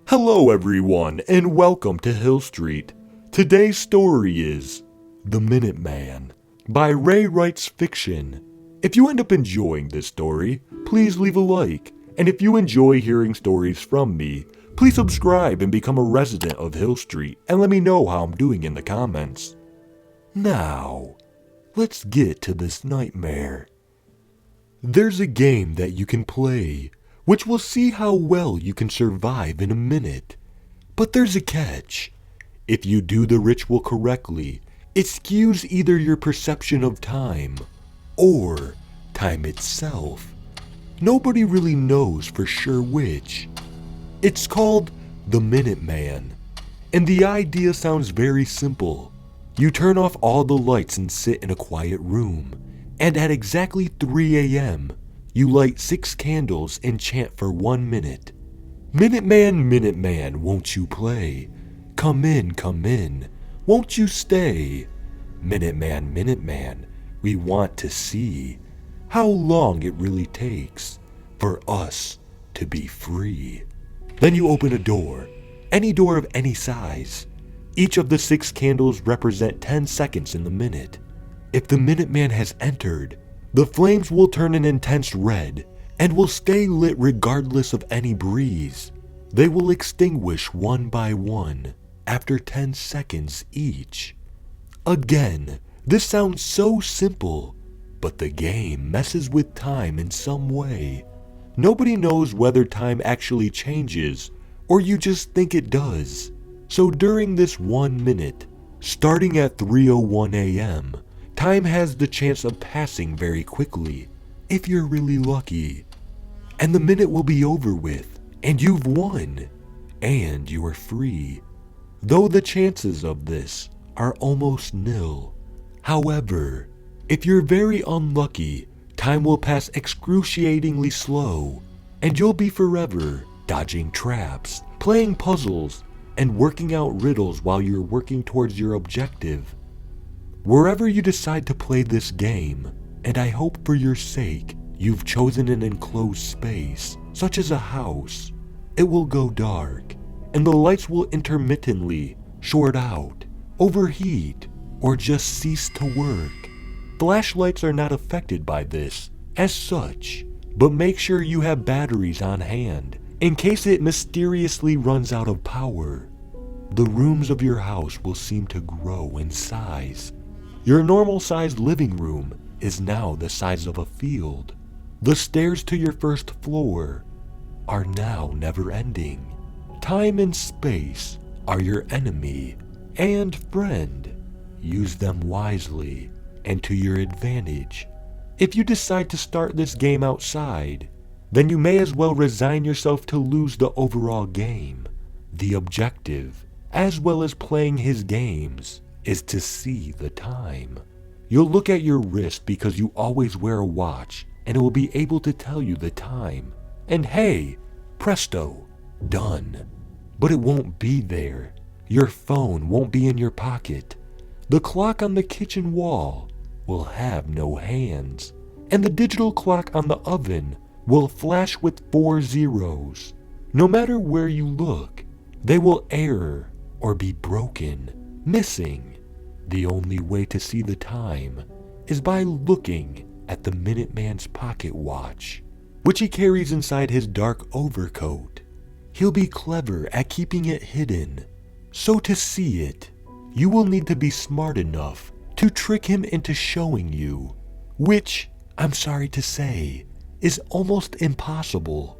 Hello everyone, and welcome to Hill Street. Today's story is The Minuteman by Ray Writes Fiction. If you end up enjoying this story, please leave a like, and if you enjoy hearing stories from me, please subscribe and become a resident of Hill Street and let me know how I'm doing in the comments. Now, let's get to this nightmare. There's a game that you can play, which will see how well you can survive in a minute. But there's a catch. If you do the ritual correctly, it skews either your perception of time, or time itself. Nobody really knows for sure which. It's called the Minuteman, and the idea sounds very simple. You turn off all the lights and sit in a quiet room, and at exactly 3 a.m., you light 6 candles and chant for 1 minute. Minuteman, Minuteman, won't you play? Come in, won't you stay? Minuteman, Minuteman, we want to see how long it really takes for us to be free. Then you open a door, any door of any size. Each of the 6 candles represent 10 seconds in the minute. If the Minuteman has entered, the flames will turn an intense red and will stay lit regardless of any breeze. They will extinguish one by one after 10 seconds each. Again, this sounds so simple, but the game messes with time in some way. Nobody knows whether time actually changes or you just think it does. So during this 1 minute, starting at 3:01 a.m., time has the chance of passing very quickly, if you're really lucky. And the minute will be over with, and you've won, and you are free. Though the chances of this are almost nil. However, if you're very unlucky, time will pass excruciatingly slow, and you'll be forever dodging traps, playing puzzles, and working out riddles while you're working towards your objective. Wherever you decide to play this game, and I hope for your sake you've chosen an enclosed space, such as a house, it will go dark, and the lights will intermittently short out, overheat, or just cease to work. Flashlights are not affected by this, as such, but make sure you have batteries on hand, in case it mysteriously runs out of power. The rooms of your house will seem to grow in size. Your normal-sized living room is now the size of a field. The stairs to your first floor are now never-ending. Time and space are your enemy and friend. Use them wisely and to your advantage. If you decide to start this game outside, then you may as well resign yourself to lose the overall game. The objective, as well as playing his games, is to see the time. You'll look at your wrist because you always wear a watch, and it will be able to tell you the time. And hey, presto, done. But it won't be there. Your phone won't be in your pocket. The clock on the kitchen wall will have no hands, and the digital clock on the oven will flash with 4 zeros. No matter where you look, they will error or be broken, missing. The only way to see the time is by looking at the Minuteman's pocket watch, which he carries inside his dark overcoat. He'll be clever at keeping it hidden, so to see it, you will need to be smart enough to trick him into showing you, which, I'm sorry to say, is almost impossible.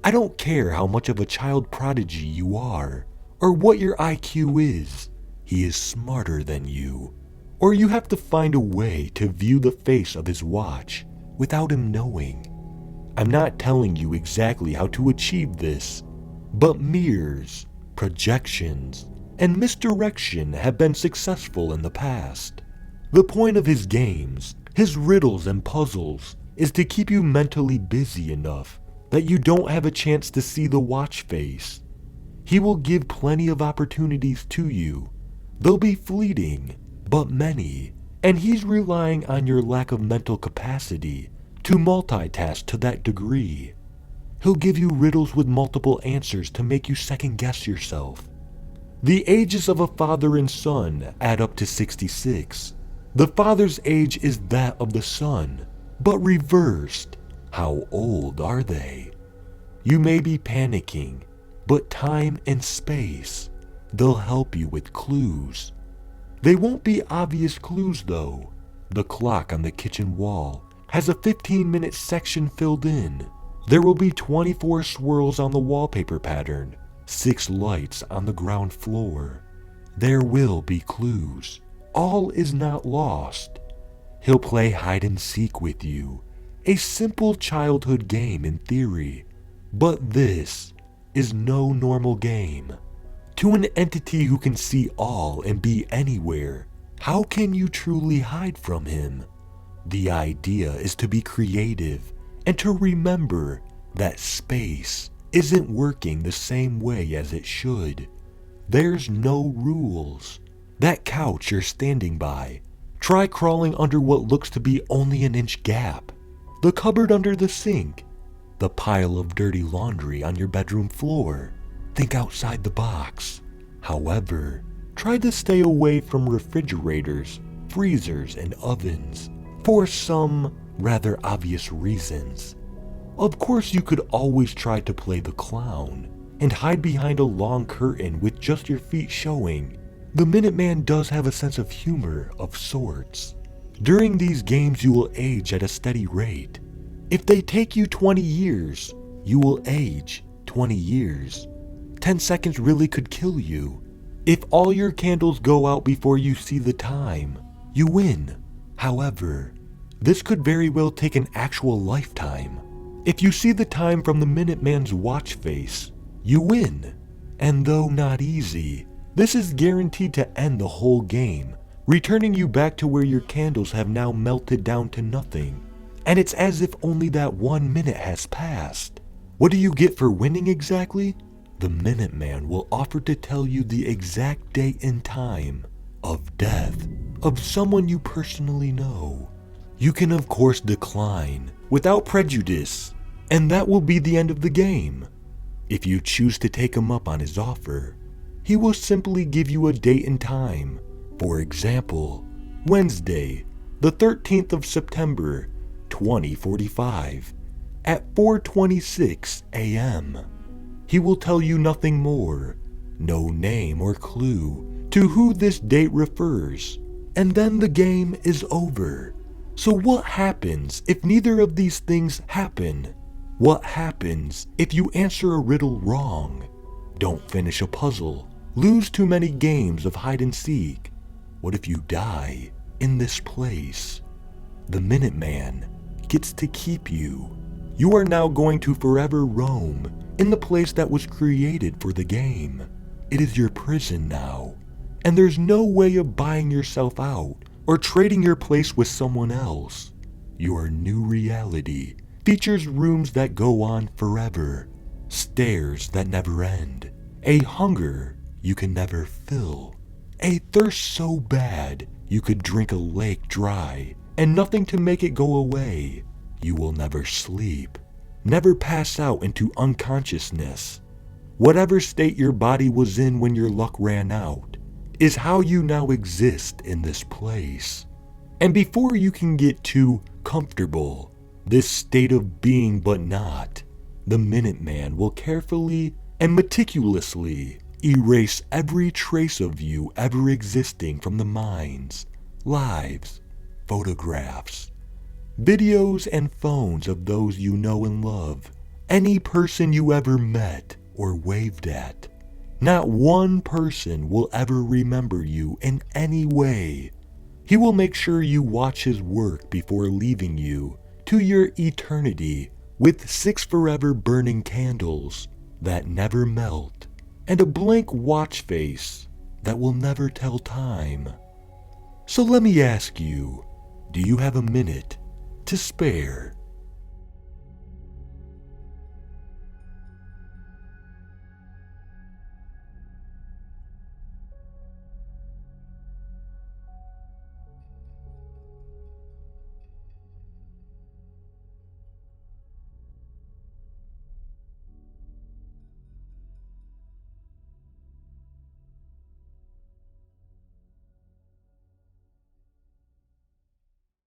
I don't care how much of a child prodigy you are, or what your IQ is. He is smarter than you, or you have to find a way to view the face of his watch without him knowing. I'm not telling you exactly how to achieve this, but mirrors, projections, and misdirection have been successful in the past. The point of his games, his riddles and puzzles, is to keep you mentally busy enough that you don't have a chance to see the watch face. He will give plenty of opportunities to you. They'll be fleeting, but many, and he's relying on your lack of mental capacity to multitask to that degree. He'll give you riddles with multiple answers to make you second guess yourself. The ages of a father and son add up to 66. The father's age is that of the son, but reversed. How old are they? You may be panicking, but time and space, they'll help you with clues. They won't be obvious clues though. The clock on the kitchen wall has a 15-minute section filled in. There will be 24 swirls on the wallpaper pattern, 6 lights on the ground floor. There will be clues. All is not lost. He'll play hide and seek with you, a simple childhood game in theory. But this is no normal game. To an entity who can see all and be anywhere, how can you truly hide from him? The idea is to be creative and to remember that space isn't working the same way as it should. There's no rules. That couch you're standing by, try crawling under what looks to be only an inch gap. The cupboard under the sink, the pile of dirty laundry on your bedroom floor. Think outside the box. However, try to stay away from refrigerators, freezers, and ovens for some rather obvious reasons. Of course, you could always try to play the clown and hide behind a long curtain with just your feet showing. The Minuteman does have a sense of humor of sorts. During these games, you will age at a steady rate. If they take you 20 years, you will age 20 years. 10 seconds really could kill you. If all your candles go out before you see the time, you win. However, this could very well take an actual lifetime. If you see the time from the Minuteman's watch face, you win. And though not easy, this is guaranteed to end the whole game, returning you back to where your candles have now melted down to nothing. And it's as if only that 1 minute has passed. What do you get for winning exactly? The Minuteman will offer to tell you the exact date and time of death of someone you personally know. You can of course decline without prejudice, and that will be the end of the game. If you choose to take him up on his offer, he will simply give you a date and time. For example, Wednesday, the 13th of September, 2045, at 4:26 a.m. He will tell you nothing more, no name or clue to who this date refers, and then the game is over. So what happens if neither of these things happen? What happens if you answer a riddle wrong? Don't finish a puzzle, lose too many games of hide and seek. What if you die in this place? The Minuteman gets to keep you. You are now going to forever roam in the place that was created for the game. It is your prison now, and there's no way of buying yourself out or trading your place with someone else. Your new reality features rooms that go on forever, stairs that never end, a hunger you can never fill, a thirst so bad you could drink a lake dry, and nothing to make it go away. You will never sleep, never pass out into unconsciousness. Whatever state your body was in when your luck ran out is how you now exist in this place. And before you can get too comfortable, this state of being but not, the Minuteman will carefully and meticulously erase every trace of you ever existing from the minds, lives, photographs, videos, and phones of those you know and love, any person you ever met or waved at. Not one person will ever remember you in any way. He will make sure you watch his work before leaving you to your eternity with 6 forever burning candles that never melt and a blank watch face that will never tell time. So let me ask you, do you have a minute to spare?